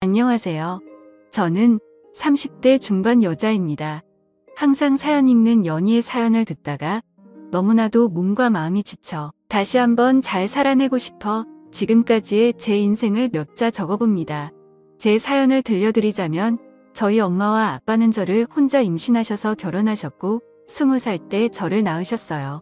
안녕하세요. 저는 30대 중반 여자입니다. 항상 사연 읽는 연희의 사연을 듣다가 너무나도 몸과 마음이 지쳐 다시 한번 잘 살아내고 싶어 지금까지의 제 인생을 몇 자 적어봅니다. 제 사연을 들려드리자면 저희 엄마와 아빠는 저를 혼자 임신하셔서 결혼하셨고 20살 때 저를 낳으셨어요.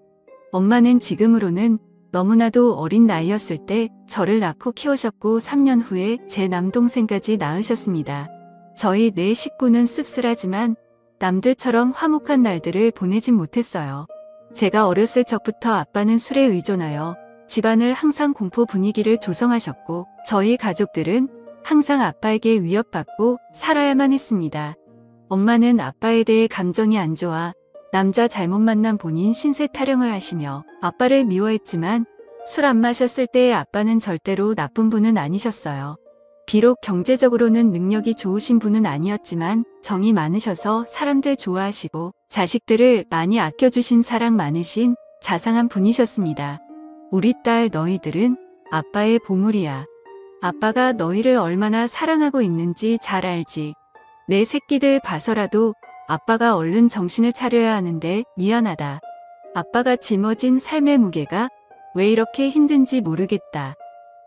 엄마는 지금으로는 너무나도 어린 나이였을 때 저를 낳고 키우셨고 3년 후에 제 남동생까지 낳으셨습니다. 저희 네 식구는 씁쓸하지만 남들처럼 화목한 날들을 보내진 못했어요. 제가 어렸을 적부터 아빠는 술에 의존하여 집안을 항상 공포 분위기를 조성하셨고 저희 가족들은 항상 아빠에게 위협받고 살아야만 했습니다. 엄마는 아빠에 대해 감정이 안 좋아 남자 잘못 만난 본인 신세 타령을 하시며 아빠를 미워했지만 술 안 마셨을 때의 아빠는 절대로 나쁜 분은 아니셨어요. 비록 경제적으로는 능력이 좋으신 분은 아니었지만 정이 많으셔서 사람들 좋아하시고 자식들을 많이 아껴주신 사랑 많으신 자상한 분이셨습니다. 우리 딸 너희들은 아빠의 보물이야. 아빠가 너희를 얼마나 사랑하고 있는지 잘 알지. 내 새끼들 봐서라도 아빠가 얼른 정신을 차려야 하는데 미안하다. 아빠가 짊어진 삶의 무게가 왜 이렇게 힘든지 모르겠다.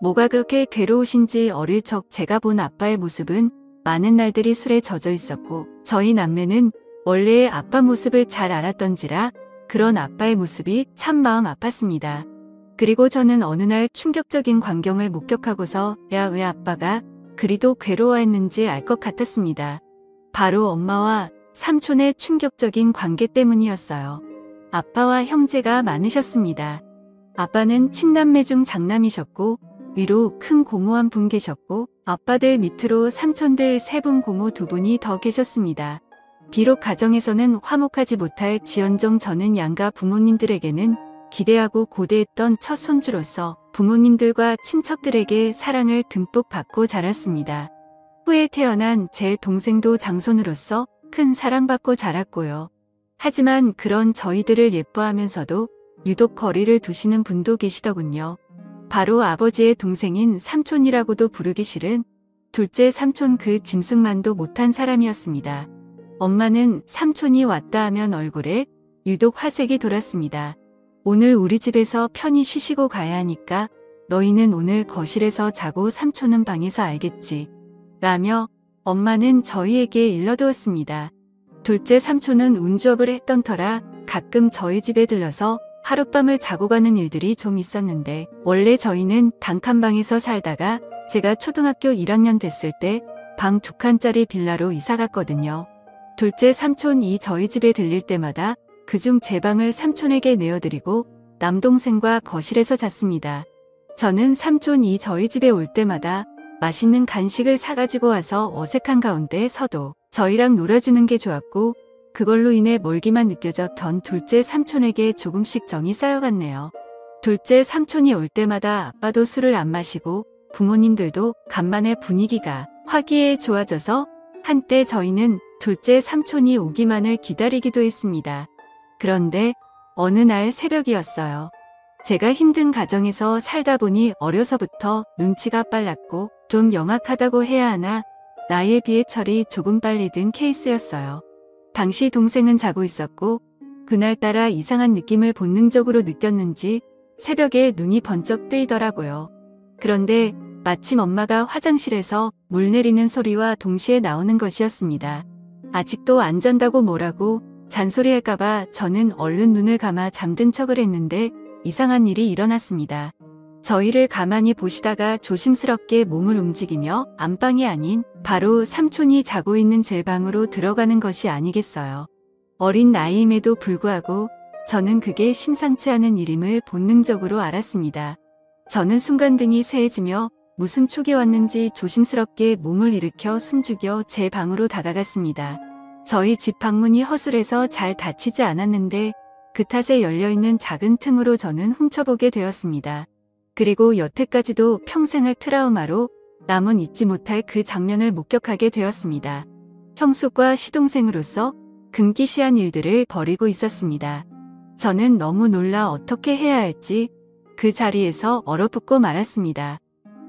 뭐가 그렇게 괴로우신지 어릴 적 제가 본 아빠의 모습은 많은 날들이 술에 젖어 있었고 저희 남매는 원래의 아빠 모습을 잘 알았던지라 그런 아빠의 모습이 참 마음 아팠습니다. 그리고 저는 어느 날 충격적인 광경을 목격하고서 야 왜 아빠가 그리도 괴로워했는지 알 것 같았습니다. 바로 엄마와 삼촌의 충격적인 관계 때문이었어요. 아빠와 형제가 많으셨습니다. 아빠는 친남매 중 장남이셨고 위로 큰 고모 한 분 계셨고 아빠들 밑으로 삼촌들 3분 고모 2분이 더 계셨습니다. 비록 가정에서는 화목하지 못할 지언정 저는 양가 부모님들에게는 기대하고 고대했던 첫 손주로서 부모님들과 친척들에게 사랑을 듬뿍 받고 자랐습니다. 후에 태어난 제 동생도 장손으로서 큰 사랑받고 자랐고요. 하지만 그런 저희들을 예뻐하면서도 유독 거리를 두시는 분도 계시더군요. 바로 아버지의 동생인 삼촌이라고도 부르기 싫은 둘째 삼촌 그 짐승만도 못한 사람이었습니다. 엄마는 삼촌이 왔다 하면 얼굴에 유독 화색이 돌았습니다. 오늘 우리 집에서 편히 쉬시고 가야 하니까 너희는 오늘 거실에서 자고 삼촌은 방에서 알겠지. 라며 엄마는 저희에게 일러두었습니다. 둘째 삼촌은 운주업을 했던 터라 가끔 저희 집에 들러서 하룻밤을 자고 가는 일들이 좀 있었는데 원래 저희는 단칸방에서 살다가 제가 초등학교 1학년 됐을 때 방 2칸짜리 빌라로 이사 갔거든요. 둘째 삼촌이 저희 집에 들릴 때마다 그중 제 방을 삼촌에게 내어드리고 남동생과 거실에서 잤습니다. 저는 삼촌이 저희 집에 올 때마다 맛있는 간식을 사가지고 와서 어색한 가운데 서도 저희랑 놀아주는 게 좋았고 그걸로 인해 멀기만 느껴졌던 둘째 삼촌에게 조금씩 정이 쌓여갔네요. 둘째 삼촌이 올 때마다 아빠도 술을 안 마시고 부모님들도 간만에 분위기가 화기애애해져서 한때 저희는 둘째 삼촌이 오기만을 기다리기도 했습니다. 그런데 어느 날 새벽이었어요. 제가 힘든 가정에서 살다 보니 어려서부터 눈치가 빨랐고 좀 영악하다고 해야 하나 나이에 비해 철이 조금 빨리 든 케이스였어요. 당시 동생은 자고 있었고 그날따라 이상한 느낌을 본능적으로 느꼈는지 새벽에 눈이 번쩍 뜨이더라고요. 그런데 마침 엄마가 화장실에서 물 내리는 소리와 동시에 나오는 것이었습니다. 아직도 안 잔다고 뭐라고 잔소리할까봐 저는 얼른 눈을 감아 잠든 척을 했는데 이상한 일이 일어났습니다. 저희를 가만히 보시다가 조심스럽게 몸을 움직이며 안방이 아닌 바로 삼촌이 자고 있는 제 방으로 들어가는 것이 아니겠어요. 어린 나이임에도 불구하고 저는 그게 심상치 않은 일임을 본능적으로 알았습니다. 저는 순간 등이 쇠해지며 무슨 촉이 왔는지 조심스럽게 몸을 일으켜 숨죽여 제 방으로 다가갔습니다. 저희 집 방문이 허술해서 잘 닫히지 않았는데 그 탓에 열려있는 작은 틈으로 저는 훔쳐보게 되었습니다. 그리고 여태까지도 평생을 트라우마로 남은 잊지 못할 그 장면을 목격하게 되었습니다. 형수과 시동생으로서 금기시한 일들을 벌이고 있었습니다. 저는 너무 놀라 어떻게 해야 할지 그 자리에서 얼어붙고 말았습니다.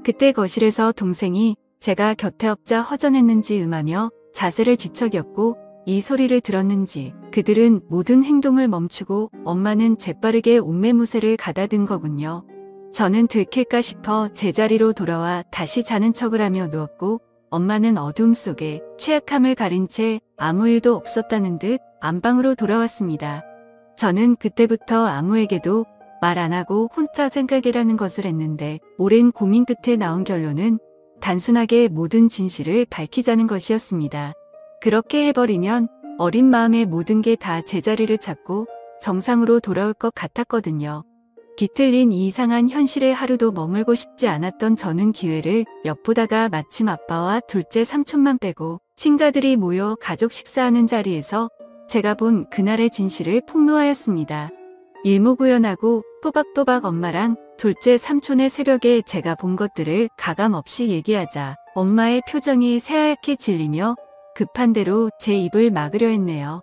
그때 거실에서 동생이 제가 곁에 없자 허전했는지 음하며 자세를 뒤척였고 이 소리를 들었는지 그들은 모든 행동을 멈추고 엄마는 재빠르게 옷매무새를 가다든 거군요. 저는 들킬까 싶어 제자리로 돌아와 다시 자는 척을 하며 누웠고 엄마는 어둠 속에 취약함을 가린 채 아무 일도 없었다는 듯 안방으로 돌아왔습니다. 저는 그때부터 아무에게도 말 안 하고 혼자 생각이라는 것을 했는데 오랜 고민 끝에 나온 결론은 단순하게 모든 진실을 밝히자는 것이었습니다. 그렇게 해버리면 어린 마음의 모든 게 다 제자리를 찾고 정상으로 돌아올 것 같았거든요. 비틀린 이 이상한 현실에 하루도 머물고 싶지 않았던 저는 기회를 엿보다가 마침 아빠와 둘째 삼촌만 빼고 친가들이 모여 가족 식사하는 자리에서 제가 본 그날의 진실을 폭로하였습니다. 일목요연하고 또박또박 엄마랑 둘째 삼촌의 새벽에 제가 본 것들을 가감없이 얘기하자 엄마의 표정이 새하얗게 질리며 급한 대로 제 입을 막으려 했네요.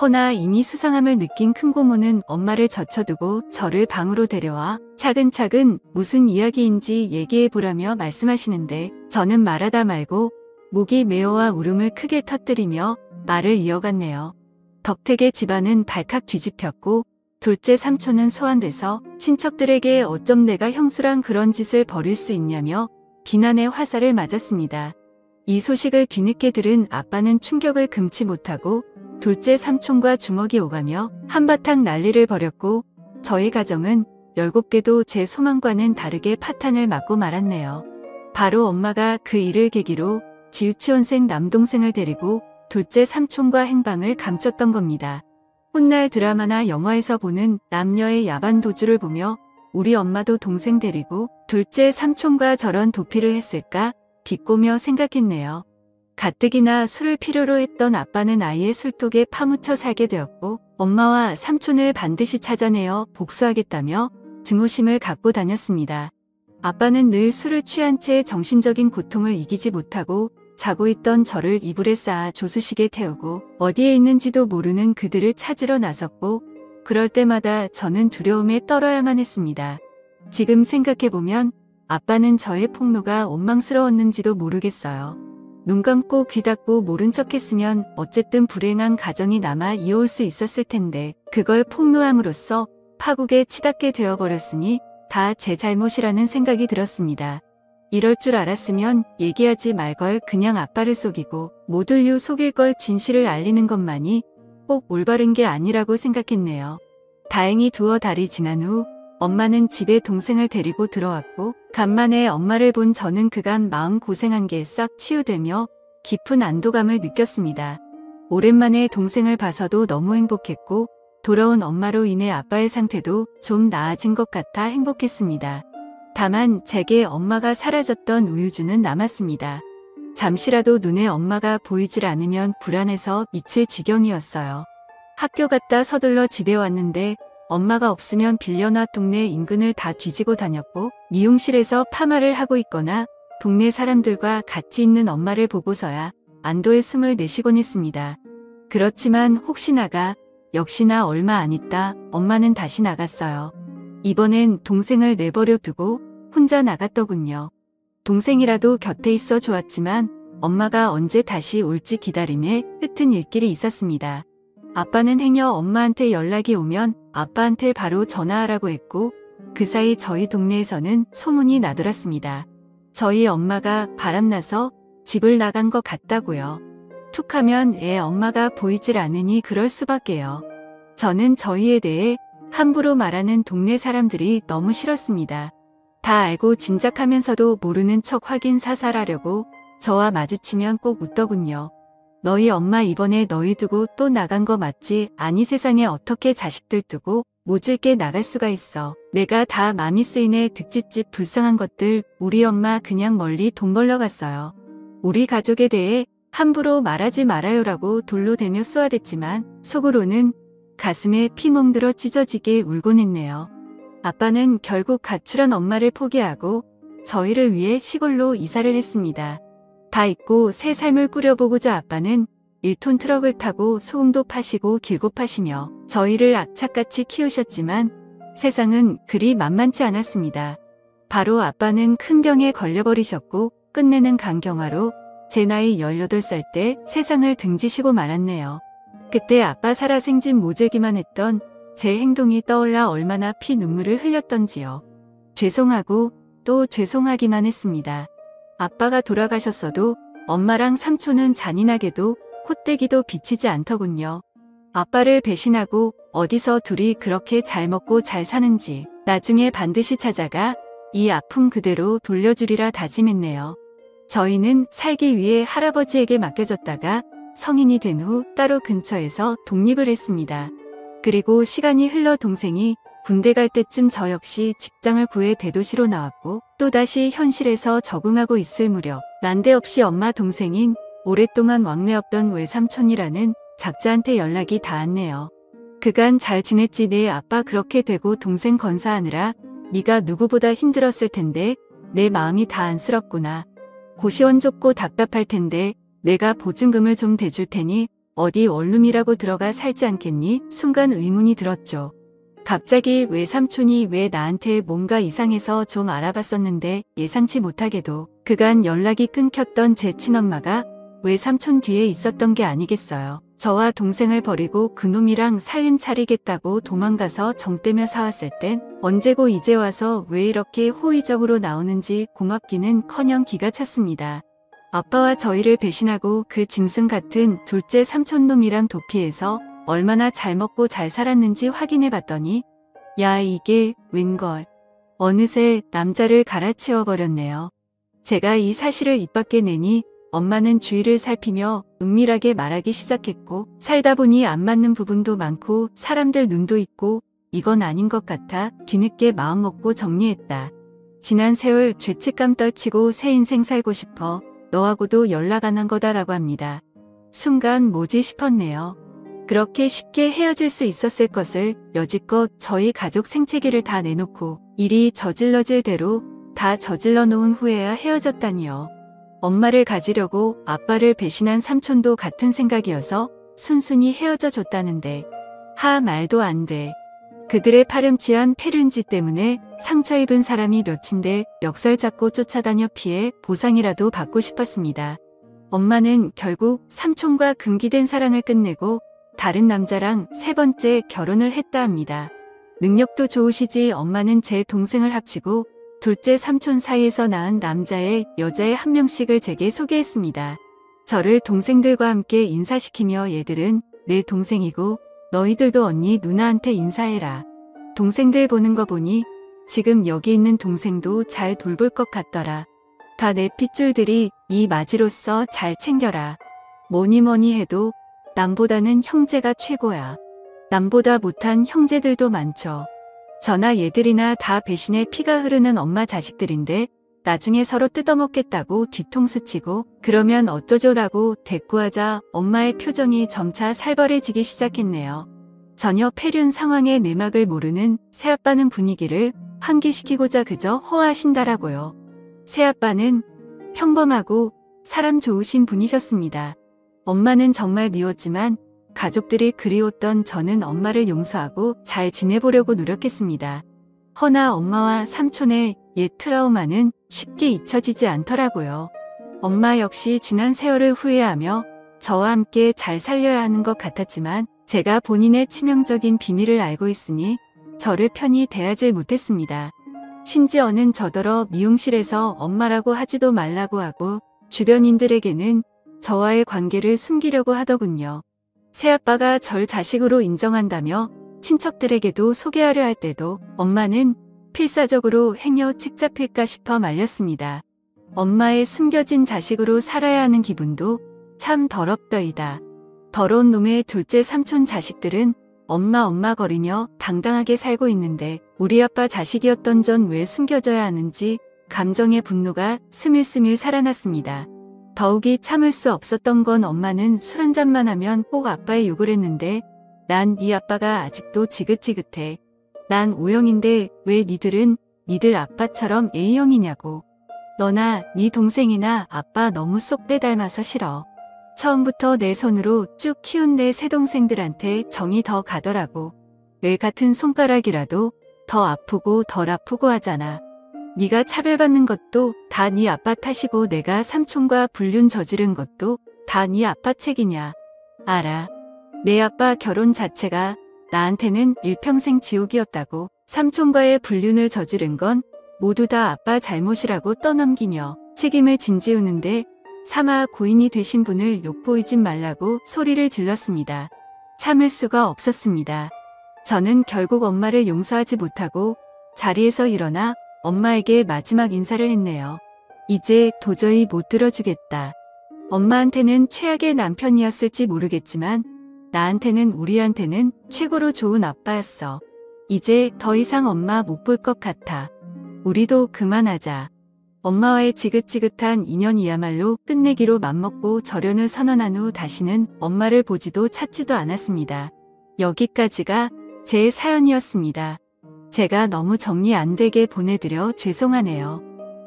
허나 이미 수상함을 느낀 큰 고모는 엄마를 젖혀두고 저를 방으로 데려와 차근차근 무슨 이야기인지 얘기해보라며 말씀하시는데 저는 말하다 말고 목이 메어와 울음을 크게 터뜨리며 말을 이어갔네요. 덕택의 집안은 발칵 뒤집혔고 둘째 삼촌은 소환돼서 친척들에게 어쩜 내가 형수랑 그런 짓을 벌일 수 있냐며 비난의 화살을 맞았습니다. 이 소식을 뒤늦게 들은 아빠는 충격을 금치 못하고 둘째 삼촌과 주먹이 오가며 한바탕 난리를 벌였고 저희 가정은 17개도 제 소망과는 다르게 파탄을 맞고 말았네요. 바로 엄마가 그 일을 계기로 지우치원생 남동생을 데리고 둘째 삼촌과 행방을 감췄던 겁니다. 훗날 드라마나 영화에서 보는 남녀의 야반 도주를 보며 우리 엄마도 동생 데리고 둘째 삼촌과 저런 도피를 했을까 비꼬며 생각했네요. 가뜩이나 술을 필요로 했던 아빠는 아이의 술독에 파묻혀 살게 되었고 엄마와 삼촌을 반드시 찾아내어 복수하겠다며 증오심을 갖고 다녔습니다. 아빠는 늘 술을 취한 채 정신적인 고통을 이기지 못하고 자고 있던 저를 이불에 쌓아 조수식에 태우고 어디에 있는지도 모르는 그들을 찾으러 나섰고 그럴 때마다 저는 두려움에 떨어야만 했습니다. 지금 생각해보면 아빠는 저의 폭로가 원망스러웠는지도 모르겠어요. 눈 감고 귀 닫고 모른 척했으면 어쨌든 불행한 가정이 남아 이어올 수 있었을 텐데 그걸 폭로함으로써 파국에 치닫게 되어버렸으니 다 제 잘못이라는 생각이 들었습니다. 이럴 줄 알았으면 얘기하지 말걸 그냥 아빠를 속이고 모둘류 속일 걸 진실을 알리는 것만이 꼭 올바른 게 아니라고 생각했네요. 다행히 두어 달이 지난 후 엄마는 집에 동생을 데리고 들어왔고 간만에 엄마를 본 저는 그간 마음 고생한 게 싹 치유되며 깊은 안도감을 느꼈습니다. 오랜만에 동생을 봐서도 너무 행복했고 돌아온 엄마로 인해 아빠의 상태도 좀 나아진 것 같아 행복했습니다. 다만 제게 엄마가 사라졌던 우유주는 남았습니다. 잠시라도 눈에 엄마가 보이질 않으면 불안해서 미칠 지경이었어요. 학교 갔다 서둘러 집에 왔는데 엄마가 없으면 빌려놔 동네 인근을 다 뒤지고 다녔고 미용실에서 파마를 하고 있거나 동네 사람들과 같이 있는 엄마를 보고서야 안도의 숨을 내쉬곤 했습니다. 그렇지만 혹시나가 역시나 얼마 안 있다 엄마는 다시 나갔어요. 이번엔 동생을 내버려 두고 혼자 나갔더군요. 동생이라도 곁에 있어 좋았지만 엄마가 언제 다시 올지 기다림에 흩은 일길이 있었습니다. 아빠는 행여 엄마한테 연락이 오면 아빠한테 바로 전화하라고 했고 그 사이 저희 동네에서는 소문이 나돌았습니다. 저희 엄마가 바람나서 집을 나간 것 같다고요. 툭하면 엄마가 보이질 않으니 그럴 수밖에요. 저는 저희에 대해 함부로 말하는 동네 사람들이 너무 싫었습니다. 다 알고 짐작하면서도 모르는 척 확인 사살하려고 저와 마주치면 꼭 웃더군요. 너희 엄마 이번에 너희 두고 또 나간 거 맞지? 아니 세상에 어떻게 자식들 두고 모질게 나갈 수가 있어. 내가 다 맘이 쓰이네. 득짓집 불쌍한 것들. 우리 엄마 그냥 멀리 돈 벌러 갔어요. 우리 가족에 대해 함부로 말하지 말아요라고 돌로 대며 쏘아댔지만 속으로는 가슴에 피 멍들어 찢어지게 울곤 했네요. 아빠는 결국 가출한 엄마를 포기하고 저희를 위해 시골로 이사를 했습니다. 다 잊고 새 삶을 꾸려보고자 아빠는 1톤 트럭을 타고 소금도 파시고 길고 파시며 저희를 악착같이 키우셨지만 세상은 그리 만만치 않았습니다. 바로 아빠는 큰 병에 걸려버리셨고 끝내는 강경화로 제 나이 18살 때 세상을 등지시고 말았네요. 그때 아빠 살아생진 모질기만 했던 제 행동이 떠올라 얼마나 피 눈물을 흘렸던지요. 죄송하고 또 죄송하기만 했습니다. 아빠가 돌아가셨어도 엄마랑 삼촌은 잔인하게도 콧대기도 비치지 않더군요. 아빠를 배신하고 어디서 둘이 그렇게 잘 먹고 잘 사는지 나중에 반드시 찾아가 이 아픔 그대로 돌려주리라 다짐했네요. 저희는 살기 위해 할아버지에게 맡겨졌다가 성인이 된 후 따로 근처에서 독립을 했습니다. 그리고 시간이 흘러 동생이 군대 갈 때쯤 저 역시 직장을 구해 대도시로 나왔고 또다시 현실에서 적응하고 있을 무렵 난데없이 엄마 동생인 오랫동안 왕래 없던 외삼촌이라는 작자한테 연락이 닿았네요. 그간 잘 지냈지? 내 아빠 그렇게 되고 동생 건사하느라 네가 누구보다 힘들었을 텐데 내 마음이 다 안쓰럽구나. 고시원 좁고 답답할 텐데 내가 보증금을 좀 대줄 테니 어디 원룸이라고 들어가 살지 않겠니? 순간 의문이 들었죠. 갑자기 외삼촌이 왜 나한테 뭔가 이상해서 좀 알아봤었는데 예상치 못하게도 그간 연락이 끊겼던 제 친엄마가 외삼촌 뒤에 있었던 게 아니겠어요. 저와 동생을 버리고 그놈이랑 살림 차리겠다고 도망가서 정떼며 사왔을 땐 언제고 이제 와서 왜 이렇게 호의적으로 나오는지 고맙기는커녕 기가 찼습니다. 아빠와 저희를 배신하고 그 짐승 같은 둘째 삼촌놈이랑 도피해서 얼마나 잘 먹고 잘 살았는지 확인해 봤더니 야 이게 웬걸. 어느새 남자를 갈아치워 버렸네요. 제가 이 사실을 입 밖에 내니 엄마는 주위를 살피며 은밀하게 말하기 시작했고 살다 보니 안 맞는 부분도 많고 사람들 눈도 있고 이건 아닌 것 같아 뒤늦게 마음먹고 정리했다. 지난 세월 죄책감 떨치고 새 인생 살고 싶어 너하고도 연락 안 한 거다라고 합니다. 순간 뭐지 싶었네요. 그렇게 쉽게 헤어질 수 있었을 것을 여지껏 저희 가족 생채기를 다 내놓고 일이 저질러질 대로 다 저질러 놓은 후에야 헤어졌다니요. 엄마를 가지려고 아빠를 배신한 삼촌도 같은 생각이어서 순순히 헤어져 줬다는데 하 말도 안 돼. 그들의 파렴치한 패륜지 때문에 상처 입은 사람이 몇인데 멱살 잡고 쫓아다녀 피해 보상이라도 받고 싶었습니다. 엄마는 결국 삼촌과 금기된 사랑을 끝내고 다른 남자랑 세 번째 결혼을 했다 합니다. 능력도 좋으시지 엄마는 제 동생을 합치고 둘째 삼촌 사이에서 낳은 남자의 여자의 한 명씩을 제게 소개했습니다. 저를 동생들과 함께 인사시키며 얘들은 내 동생이고 너희들도 언니 누나한테 인사해라. 동생들 보는 거 보니 지금 여기 있는 동생도 잘 돌볼 것 같더라. 다 내 핏줄들이 이 맞이로서 잘 챙겨라. 뭐니 해도 남보다는 형제가 최고야. 남보다 못한 형제들도 많죠. 저나 얘들이나 다 배신의 피가 흐르는 엄마 자식들인데 나중에 서로 뜯어먹겠다고 뒤통수 치고 그러면 어쩌죠라고 대꾸하자 엄마의 표정이 점차 살벌해지기 시작했네요. 전혀 패륜 상황의 내막을 모르는 새아빠는 분위기를 환기시키고자 그저 호화하신다라고요. 새아빠는 평범하고 사람 좋으신 분이셨습니다. 엄마는 정말 미웠지만 가족들이 그리웠던 저는 엄마를 용서하고 잘 지내보려고 노력했습니다. 허나 엄마와 삼촌의 옛 트라우마는 쉽게 잊혀지지 않더라고요. 엄마 역시 지난 세월을 후회하며 저와 함께 잘 살려야 하는 것 같았지만 제가 본인의 치명적인 비밀을 알고 있으니 저를 편히 대하질 못했습니다. 심지어는 저더러 미용실에서 엄마라고 하지도 말라고 하고 주변인들에게는 저와의 관계를 숨기려고 하더군요. 새아빠가 절 자식으로 인정한다며 친척들에게도 소개하려 할 때도 엄마는 필사적으로 행여 칙 잡힐까 싶어 말렸습니다. 엄마의 숨겨진 자식으로 살아야 하는 기분도 참 더럽더이다. 더러운 놈의 둘째 삼촌 자식들은 엄마 거리며 당당하게 살고 있는데 우리 아빠 자식이었던 전 왜 숨겨져야 하는지 감정의 분노가 스밀스밀 살아났습니다. 더욱이 참을 수 없었던 건 엄마는 술 한잔만 하면 꼭 아빠의 욕을 했는데 난 네 아빠가 아직도 지긋지긋해. 난 O형인데 왜 니들은 니들 아빠처럼 A형이냐고. 너나 네 동생이나 아빠 너무 쏙 빼닮아서 싫어. 처음부터 내 손으로 쭉 키운 내 새동생들한테 정이 더 가더라고. 왜 같은 손가락이라도 더 아프고 덜 아프고 하잖아. 네가 차별받는 것도 다 네 아빠 탓이고 내가 삼촌과 불륜 저지른 것도 다 네 아빠 책이냐. 알아. 내 아빠 결혼 자체가 나한테는 일평생 지옥이었다고. 삼촌과의 불륜을 저지른 건 모두 다 아빠 잘못이라고 떠넘기며 책임을 짐지우는데 차마 고인이 되신 분을 욕보이지 말라고 소리를 질렀습니다. 참을 수가 없었습니다. 저는 결국 엄마를 용서하지 못하고 자리에서 일어나 엄마에게 마지막 인사를 했네요. 이제 도저히 못 들어주겠다. 엄마한테는 최악의 남편이었을지 모르겠지만 나한테는 우리한테는 최고로 좋은 아빠였어. 이제 더 이상 엄마 못 볼 것 같아. 우리도 그만하자. 엄마와의 지긋지긋한 인연이야말로 끝내기로 맘먹고 절연을 선언한 후 다시는 엄마를 보지도 찾지도 않았습니다. 여기까지가 제 사연이었습니다. 제가 너무 정리 안 되게 보내드려 죄송하네요.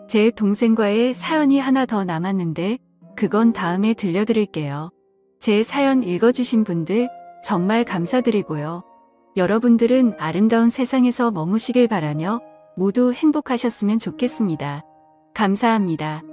제 동생과의 사연이 하나 더 남았는데 그건 다음에 들려드릴게요. 제 사연 읽어주신 분들 정말 감사드리고요. 여러분들은 아름다운 세상에서 머무시길 바라며 모두 행복하셨으면 좋겠습니다. 감사합니다.